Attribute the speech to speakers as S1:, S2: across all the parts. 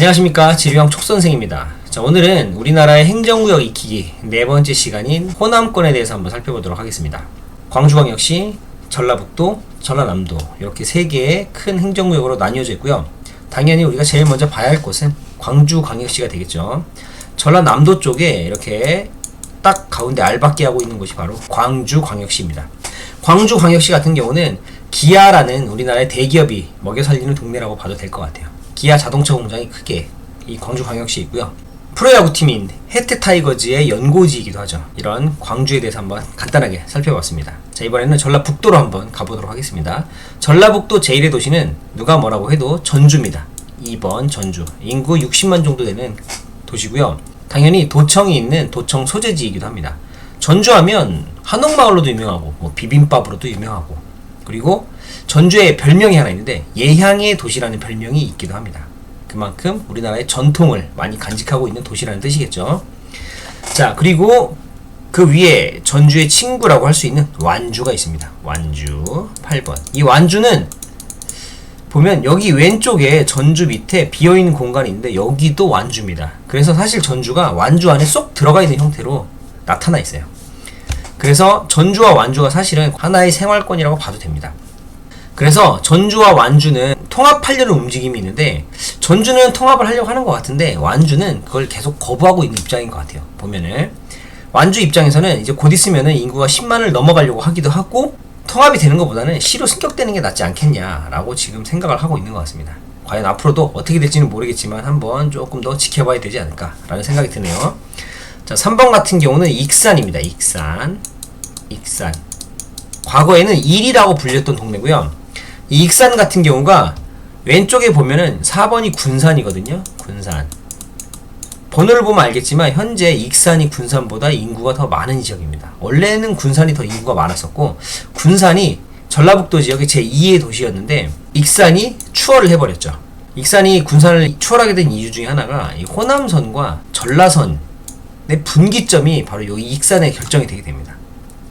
S1: 안녕하십니까, 지류형 촉선생입니다. 자, 오늘은 우리나라의 행정구역 익히기 네 번째 시간인 호남권에 대해서 한번 살펴보도록 하겠습니다. 광주광역시, 전라북도, 전라남도 이렇게 세 개의 큰 행정구역으로 나뉘어져 있고요. 당연히 우리가 제일 먼저 봐야 할 곳은 광주광역시가 되겠죠. 전라남도 쪽에 이렇게 딱 가운데 알박기 하고 있는 곳이 바로 광주광역시입니다. 광주광역시 같은 경우는 기아라는 우리나라의 대기업이 먹여 살리는 동네라고 봐도 될 것 같아요. 기아 자동차 공장이 크게 이 광주광역시에 있고요. 프로야구팀인 해태타이거즈의 연고지이기도 하죠. 이런 광주에 대해서 한번 간단하게 살펴봤습니다. 자, 이번에는 전라북도로 한번 가보도록 하겠습니다. 전라북도 제1의 도시는 누가 뭐라고 해도 전주입니다. 2번 전주. 인구 60만 정도 되는 도시고요. 당연히 도청이 있는 도청 소재지이기도 합니다. 전주하면 한옥마을로도 유명하고 뭐 비빔밥으로도 유명하고, 그리고 전주에 별명이 하나 있는데 예향의 도시라는 별명이 있기도 합니다. 그만큼 우리나라의 전통을 많이 간직하고 있는 도시라는 뜻이겠죠. 자, 그리고 그 위에 전주의 친구라고 할 수 있는 완주가 있습니다. 완주 8번. 이 완주는 보면 여기 왼쪽에 전주 밑에 비어있는 공간이 있는데 여기도 완주입니다. 그래서 사실 전주가 완주 안에 쏙 들어가 있는 형태로 나타나 있어요. 그래서 전주와 완주가 사실은 하나의 생활권이라고 봐도 됩니다. 그래서 전주와 완주는 통합하려는 움직임이 있는데, 전주는 통합을 하려고 하는 것 같은데 완주는 그걸 계속 거부하고 있는 입장인 것 같아요. 보면은 완주 입장에서는 이제 곧 있으면은 인구가 10만을 넘어가려고 하기도 하고, 통합이 되는 것보다는 시로 승격되는 게 낫지 않겠냐라고 지금 생각을 하고 있는 것 같습니다. 과연 앞으로도 어떻게 될지는 모르겠지만 한번 조금 더 지켜봐야 되지 않을까라는 생각이 드네요. 자, 3번 같은 경우는 익산입니다. 익산. 과거에는 일이라고 불렸던 동네고요. 이 익산 같은 경우가 왼쪽에 보면은 4번이 군산이거든요. 군산. 번호를 보면 알겠지만 현재 익산이 군산보다 인구가 더 많은 지역입니다. 원래는 군산이 더 인구가 많았었고, 군산이 전라북도 지역의 제2의 도시였는데 익산이 추월을 해버렸죠. 익산이 군산을 추월하게 된 이유 중에 하나가 이 호남선과 전라선의 분기점이 바로 여기 익산에 결정이 되게 됩니다.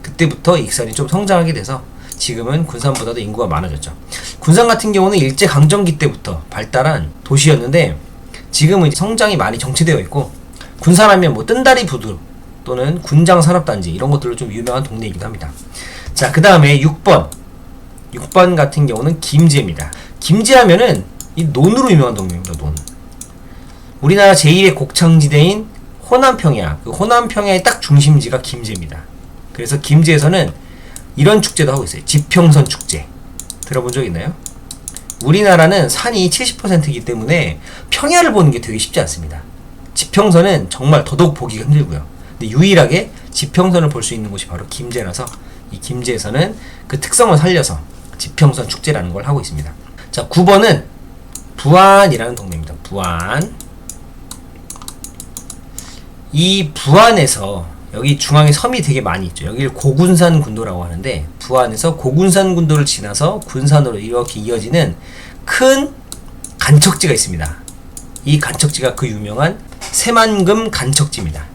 S1: 그때부터 익산이 좀 성장하게 돼서 지금은 군산보다도 인구가 많아졌죠. 군산 같은 경우는 일제강점기 때부터 발달한 도시였는데 지금은 이제 성장이 많이 정체되어 있고, 군산하면 뭐 뜬다리 부두 또는 군장산업단지 이런 것들로 좀 유명한 동네이기도 합니다. 자, 그 다음에 6번 같은 경우는 김제입니다. 김제하면은 이 논으로 유명한 동네입니다. 논. 우리나라 제1의 곡창지대인 호남평야, 그 호남평야의 딱 중심지가 김제입니다. 그래서 김제에서는 이런 축제도 하고 있어요. 지평선 축제. 들어본 적 있나요? 우리나라는 산이 70%이기 때문에 평야를 보는 게 되게 쉽지 않습니다. 지평선은 정말 더더욱 보기가 힘들고요. 근데 유일하게 지평선을 볼 수 있는 곳이 바로 김제라서 이 김제에서는 그 특성을 살려서 지평선 축제라는 걸 하고 있습니다. 자, 9번은 부안이라는 동네입니다. 부안. 이 부안에서 여기 중앙에 섬이 되게 많이 있죠. 여기를 고군산 군도라고 하는데, 부안에서 고군산 군도를 지나서 군산으로 이렇게 이어지는 큰 간척지가 있습니다. 이 간척지가 그 유명한 새만금 간척지입니다.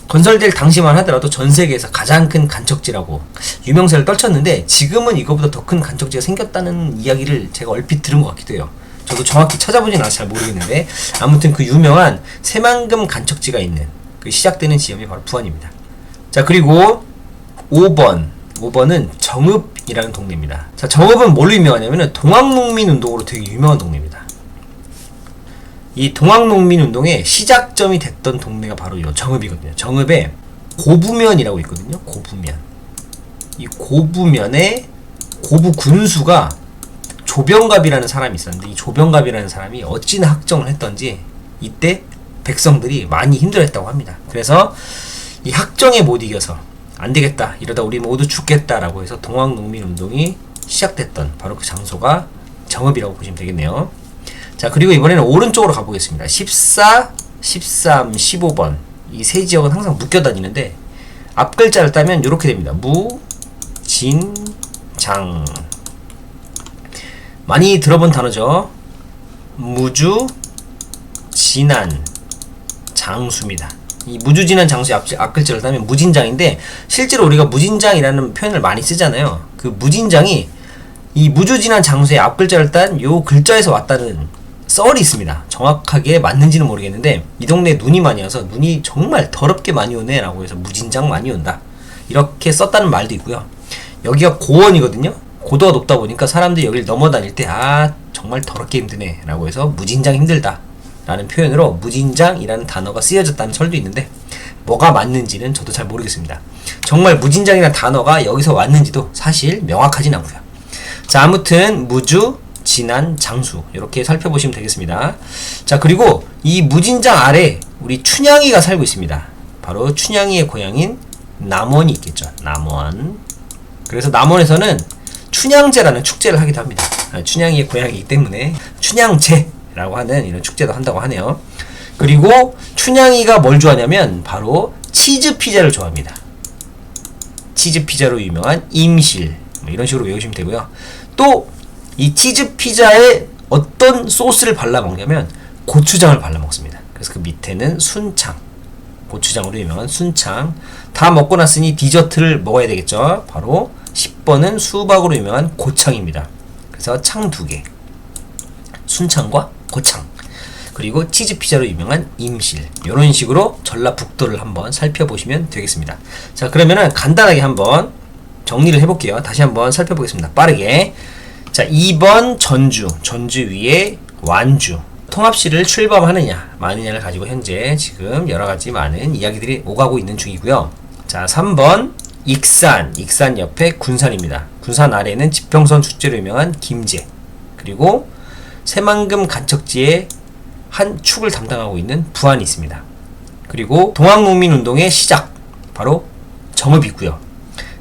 S1: 건설될 당시만 하더라도 전 세계에서 가장 큰 간척지라고 유명세를 떨쳤는데, 지금은 이거보다 더 큰 간척지가 생겼다는 이야기를 제가 얼핏 들은 것 같기도 해요. 저도 정확히 찾아보진 않아서 잘 모르겠는데, 아무튼 그 유명한 새만금 간척지가 있는 그 시작되는 지점이 바로 부안입니다. 자, 그리고 5번은 정읍이라는 동네입니다. 자, 정읍은 뭘로 유명하냐면은 동학농민운동으로 되게 유명한 동네입니다. 이 동학농민운동의 시작점이 됐던 동네가 바로 이 정읍이거든요. 정읍에 고부면이라고 있거든요. 고부면. 이 고부면에 고부 군수가 조병갑이라는 사람이 있었는데, 이 조병갑이라는 사람이 어찌나 학정을 했던지 이때 백성들이 많이 힘들어했다고 합니다. 그래서 이 학정에 못 이겨서 안되겠다, 이러다 우리 모두 죽겠다라고 해서 동학농민운동이 시작됐던 바로 그 장소가 정읍이라고 보시면 되겠네요. 자, 그리고 이번에는 오른쪽으로 가보겠습니다. 14, 13, 15번 이 세 지역은 항상 묶여 다니는데 앞글자를 따면 이렇게 됩니다. 무, 진, 장. 많이 들어본 단어죠. 무주, 진안, 장수입니다. 이 무주진한 장수의 앞글자를 따면 무진장인데, 실제로 우리가 무진장이라는 표현을 많이 쓰잖아요. 그 무진장이 이 무주진한 장수의 앞글자를 딴 요 글자에서 왔다는 썰이 있습니다. 정확하게 맞는지는 모르겠는데 이 동네에 눈이 많이 와서 눈이 정말 더럽게 많이 오네 라고 해서 무진장 많이 온다 이렇게 썼다는 말도 있고요. 여기가 고원이거든요. 고도가 높다 보니까 사람들이 여기를 넘어다닐 때 정말 더럽게 힘드네 라고 해서 무진장 힘들다 라는 표현으로 무진장이라는 단어가 쓰여졌다는 설도 있는데 뭐가 맞는지는 저도 잘 모르겠습니다. 정말 무진장이라는 단어가 여기서 왔는지도 사실 명확하진 않고요. 자, 아무튼 무주, 진안, 장수 이렇게 살펴보시면 되겠습니다. 자, 그리고 이 무진장 아래 우리 춘향이가 살고 있습니다. 바로 춘향이의 고향인 남원이 있겠죠. 남원. 그래서 남원에서는 춘향제라는 축제를 하기도 합니다. 춘향이의 고향이기 때문에 춘향제라고 하는 이런 축제도 한다고 하네요. 그리고 춘향이가 뭘 좋아하냐면 바로 치즈 피자를 좋아합니다. 치즈 피자로 유명한 임실 이런 식으로 외우시면 되고요. 또 이 치즈 피자에 어떤 소스를 발라 먹냐면 고추장을 발라 먹습니다. 그래서 그 밑에는 순창, 고추장으로 유명한 순창. 다 먹고 났으니 디저트를 먹어야 되겠죠. 바로 10번은 수박으로 유명한 고창입니다. 그래서 창 2개, 순창과 고창, 그리고 치즈 피자로 유명한 임실. 이런 식으로 전라북도를 한번 살펴보시면 되겠습니다. 자, 그러면은 간단하게 한번 정리를 해볼게요. 다시 한번 살펴보겠습니다. 빠르게. 자, 2번 전주, 전주 위에 완주. 통합시를 출범하느냐 마느냐를 가지고 현재 지금 여러가지 많은 이야기들이 오가고 있는 중이고요. 자, 3번 익산, 익산 옆에 군산입니다. 군산 아래에는 지평선 축제로 유명한 김제, 그리고 새만금 간척지에 한 축을 담당하고 있는 부안이 있습니다. 그리고 동학농민운동의 시작, 바로 정읍이 있고요.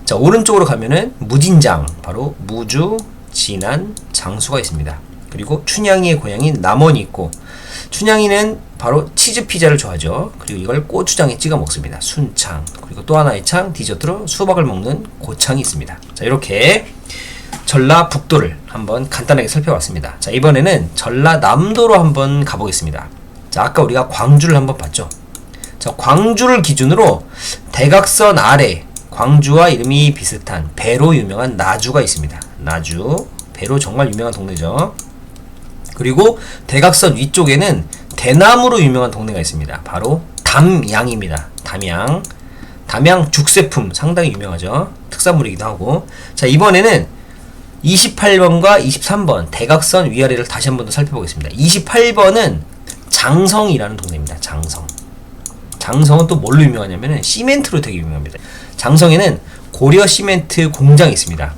S1: 자, 오른쪽으로 가면은 무진장, 바로 무주, 진안, 장수가 있습니다. 그리고 춘향이의 고향인 남원이 있고, 춘향이는 바로 치즈 피자를 좋아하죠. 그리고 이걸 고추장에 찍어 먹습니다. 순창. 그리고 또 하나의 창, 디저트로 수박을 먹는 고창이 있습니다. 자, 이렇게 전라북도를 한번 간단하게 살펴봤습니다. 자, 이번에는 전라남도로 한번 가보겠습니다. 자, 아까 우리가 광주를 한번 봤죠. 자, 광주를 기준으로 대각선 아래 광주와 이름이 비슷한 배로 유명한 나주가 있습니다. 나주, 배로 정말 유명한 동네죠. 그리고 대각선 위쪽에는 대나무로 유명한 동네가 있습니다. 바로 담양입니다. 담양. 담양 죽제품 상당히 유명하죠. 특산물이기도 하고. 자, 이번에는 28번과 23번 대각선 위아래를 다시 한 번 더 살펴보겠습니다. 28번은 장성이라는 동네입니다. 장성. 장성은 또 뭘로 유명하냐면 시멘트로 되게 유명합니다. 장성에는 고려 시멘트 공장이 있습니다.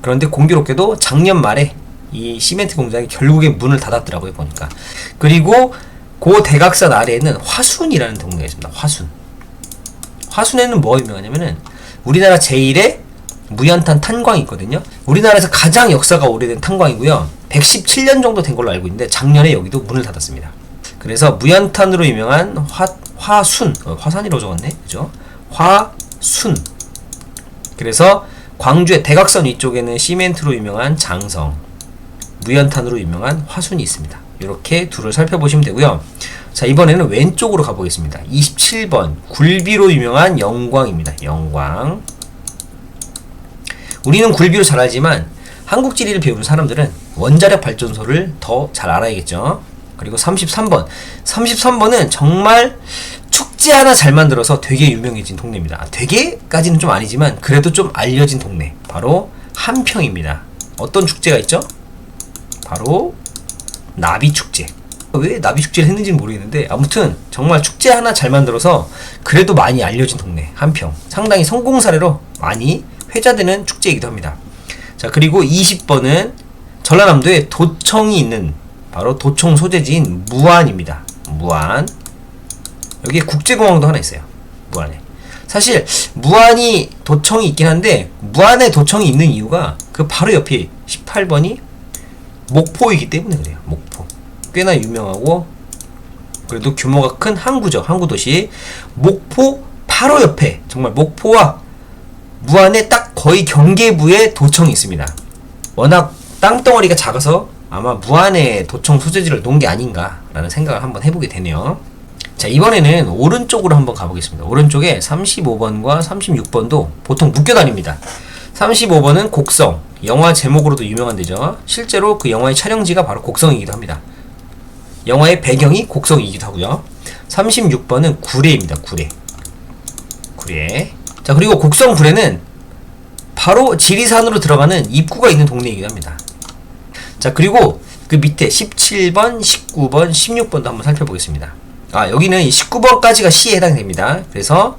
S1: 그런데 공교롭게도 작년 말에 이 시멘트 공장이 결국에 문을 닫았더라고요, 보니까. 그리고 그 대각선 아래에는 화순이라는 동네가 있습니다. 화순. 화순에는 뭐가 유명하냐면은 우리나라 제1의 무연탄 탄광이 있거든요. 우리나라에서 가장 역사가 오래된 탄광이고요. 117년 정도 된 걸로 알고 있는데 작년에 여기도 문을 닫았습니다. 그래서 무연탄으로 유명한 화순, 화산이라고 적었네, 그죠? 화순. 그래서 광주의 대각선 위쪽에는 시멘트로 유명한 장성, 무연탄으로 유명한 화순이 있습니다. 이렇게 둘을 살펴보시면 되고요. 자, 이번에는 왼쪽으로 가보겠습니다. 27번 굴비로 유명한 영광입니다. 영광. 우리는 굴비로 잘 알지만 한국 지리를 배우는 사람들은 원자력 발전소를 더 잘 알아야겠죠. 그리고 33번. 33번은 정말 축제 하나 잘 만들어서 되게 유명해진 동네입니다. 되게까지는 좀 아니지만 그래도 좀 알려진 동네. 바로 한평입니다. 어떤 축제가 있죠? 바로 나비축제. 왜 나비축제를 했는지는 모르겠는데 아무튼 정말 축제 하나 잘 만들어서 그래도 많이 알려진 동네 한평. 상당히 성공 사례로 많이 회자되는 축제이기도 합니다. 자, 그리고 20번은 전라남도에 도청이 있는 바로 도청 소재지인 무안입니다. 무안. 여기에 국제공항도 하나 있어요. 무안에. 사실 무안이 도청이 있긴 한데 무안에 도청이 있는 이유가 그 바로 옆에 18번이 목포이기 때문에 그래요. 목포. 꽤나 유명하고 그래도 규모가 큰 항구죠. 항구도시. 목포 바로 옆에 정말 목포와 무안에 딱 거의 경계부에 도청이 있습니다. 워낙 땅덩어리가 작아서 아마 무안에 도청 소재지를 놓은 게 아닌가라는 생각을 한번 해보게 되네요. 자, 이번에는 오른쪽으로 한번 가보겠습니다. 오른쪽에 35번과 36번도 보통 묶여 다닙니다. 35번은 곡성, 영화 제목으로도 유명한 데죠. 실제로 그 영화의 촬영지가 바로 곡성이기도 합니다. 영화의 배경이 곡성이기도 하고요. 36번은 구례입니다. 구례. 자, 그리고 곡성 구례는 바로 지리산으로 들어가는 입구가 있는 동네이기도 합니다. 자, 그리고 그 밑에 17번, 19번, 16번도 한번 살펴보겠습니다. 여기는 19번까지가 시에 해당이 됩니다. 그래서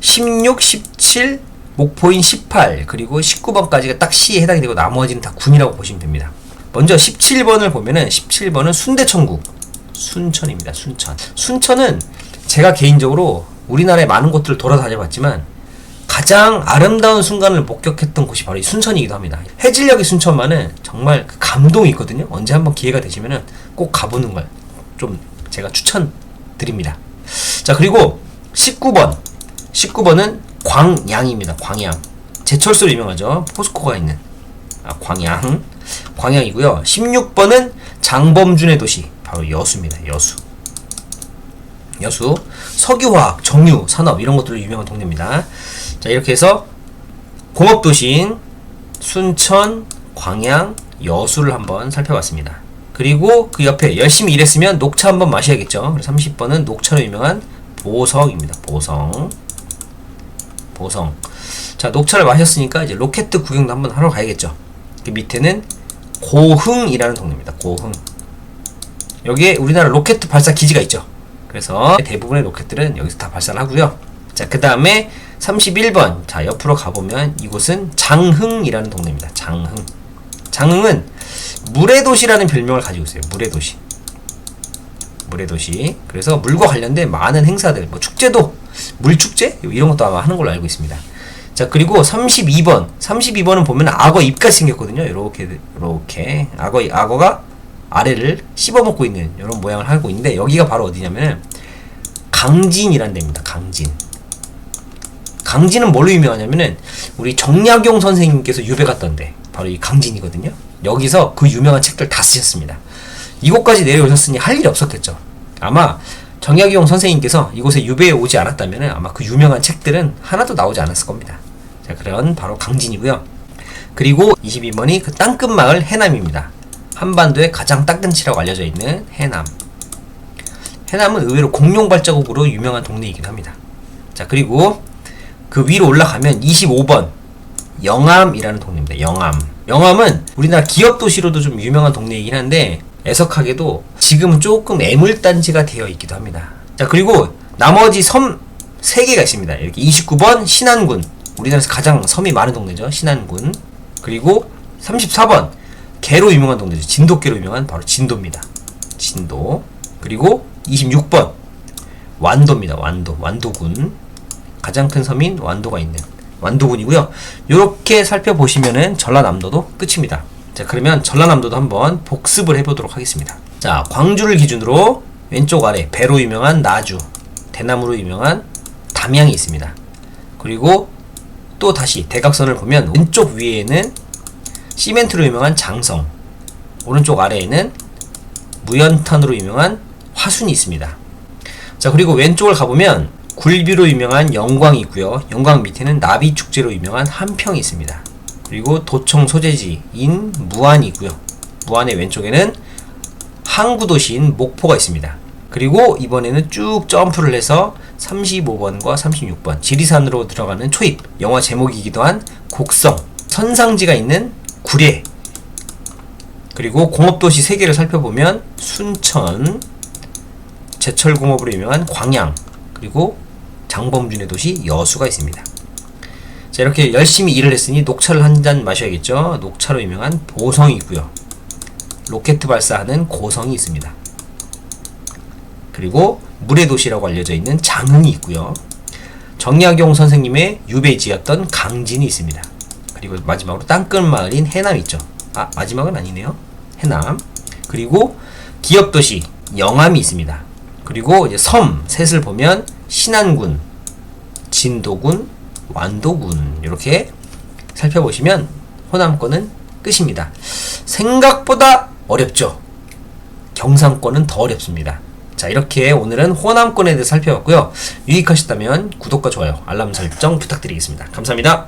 S1: 16, 17, 목포인 18, 그리고 19번까지가 딱 시에 해당이 되고 나머지는 다 군이라고 보시면 됩니다. 먼저 17번을 보면은 17번은 순대천국, 순천입니다. 순천은 제가 개인적으로 우리나라의 많은 곳들을 돌아다녀봤지만 가장 아름다운 순간을 목격했던 곳이 바로 이 순천이기도 합니다. 해질녘의 순천만은 정말 그 감동이 있거든요. 언제 한번 기회가 되시면은 꼭 가보는 걸 좀 제가 추천드립니다. 자, 그리고 19번은 광양입니다. 광양. 제철소로 유명하죠. 포스코가 있는 광양이고요. 16번은 장범준의 도시, 바로 여수입니다. 여수. 석유화학, 정유, 산업 이런 것들로 유명한 동네입니다. 자, 이렇게 해서 공업도시인 순천, 광양, 여수를 한번 살펴봤습니다. 그리고 그 옆에 열심히 일했으면 녹차 한번 마셔야겠죠. 그래서 30번은 녹차로 유명한 보성입니다. 보성. 자, 녹차를 마셨으니까 이제 로켓 구경도 한번 하러 가야겠죠. 그 밑에는 고흥이라는 동네입니다. 고흥. 여기에 우리나라 로켓 발사 기지가 있죠. 그래서 대부분의 로켓들은 여기서 다 발사를 하고요. 자, 그 다음에 31번. 자, 옆으로 가보면 이곳은 장흥이라는 동네입니다. 장흥은 물의 도시라는 별명을 가지고 있어요. 물의 도시. 그래서 물과 관련된 많은 행사들, 뭐 축제도, 물축제? 이런 것도 아마 하는 걸로 알고 있습니다. 자, 그리고 32번은 보면 악어 입까지 생겼거든요. 이렇게. 악어가 아래를 씹어먹고 있는 이런 모양을 하고 있는데, 여기가 바로 어디냐면은 강진이라는 데입니다. 강진은 뭘로 유명하냐면은 우리 정약용 선생님께서 유배 갔던데 바로 이 강진이거든요. 여기서 그 유명한 책들 다 쓰셨습니다. 이곳까지 내려오셨으니 할 일이 없었겠죠. 아마 정약용 선생님께서 이곳에 유배에 오지 않았다면 아마 그 유명한 책들은 하나도 나오지 않았을 겁니다. 자, 그런 바로 강진이고요. 그리고 22번이 그 땅끝마을 해남입니다. 한반도의 가장 땅끝이라고 알려져 있는 해남은 의외로 공룡발자국으로 유명한 동네이기도 합니다. 자, 그리고 그 위로 올라가면 25번 영암이라는 동네입니다. 영암은 우리나라 기업도시로도 좀 유명한 동네이긴 한데 애석하게도 지금은 조금 애물단지가 되어 있기도 합니다. 자, 그리고 나머지 섬 3개가 있습니다. 이렇게 29번 신안군, 우리나라에서 가장 섬이 많은 동네죠. 신안군. 그리고 34번 개로 유명한 동네죠. 진돗개로 유명한 바로 진도입니다. 그리고 26번 완도입니다. 완도군. 가장 큰 섬인 완도가 있는 완도군이고요. 이렇게 살펴보시면은 전라남도도 끝입니다. 자, 그러면 전라남도도 한번 복습을 해보도록 하겠습니다. 자, 광주를 기준으로 왼쪽 아래 배로 유명한 나주, 대나무로 유명한 담양이 있습니다. 그리고 또 다시 대각선을 보면 왼쪽 위에는 시멘트로 유명한 장성, 오른쪽 아래에는 무연탄으로 유명한 화순이 있습니다. 자, 그리고 왼쪽을 가보면 굴비로 유명한 영광이 있고요. 영광 밑에는 나비축제로 유명한 한평이 있습니다. 그리고 도청 소재지인 무안이 있고요. 무안의 왼쪽에는 항구도시인 목포가 있습니다. 그리고 이번에는 쭉 점프를 해서 35번과 36번 지리산으로 들어가는 초입, 영화 제목이기도 한 곡성, 선상지가 있는 구례, 그리고 공업도시 3개를 살펴보면 순천, 제철공업으로 유명한 광양, 그리고 장범준의 도시 여수가 있습니다. 자, 이렇게 열심히 일을 했으니 녹차를 한 잔 마셔야겠죠. 녹차로 유명한 보성이 있고요. 로켓 발사하는 고성이 있습니다. 그리고 물의 도시라고 알려져 있는 장흥이 있고요. 정약용 선생님의 유배지였던 강진이 있습니다. 그리고 마지막으로 땅끝마을인 해남이 있죠. 마지막은 아니네요. 해남. 그리고 기업도시 영암이 있습니다. 그리고 이제 섬 셋을 보면 신안군, 진도군, 완도군 이렇게 살펴보시면 호남권은 끝입니다. 생각보다 어렵죠. 경상권은 더 어렵습니다. 자, 이렇게 오늘은 호남권에 대해 살펴봤고요. 유익하셨다면 구독과 좋아요, 알람 설정 부탁드리겠습니다. 감사합니다.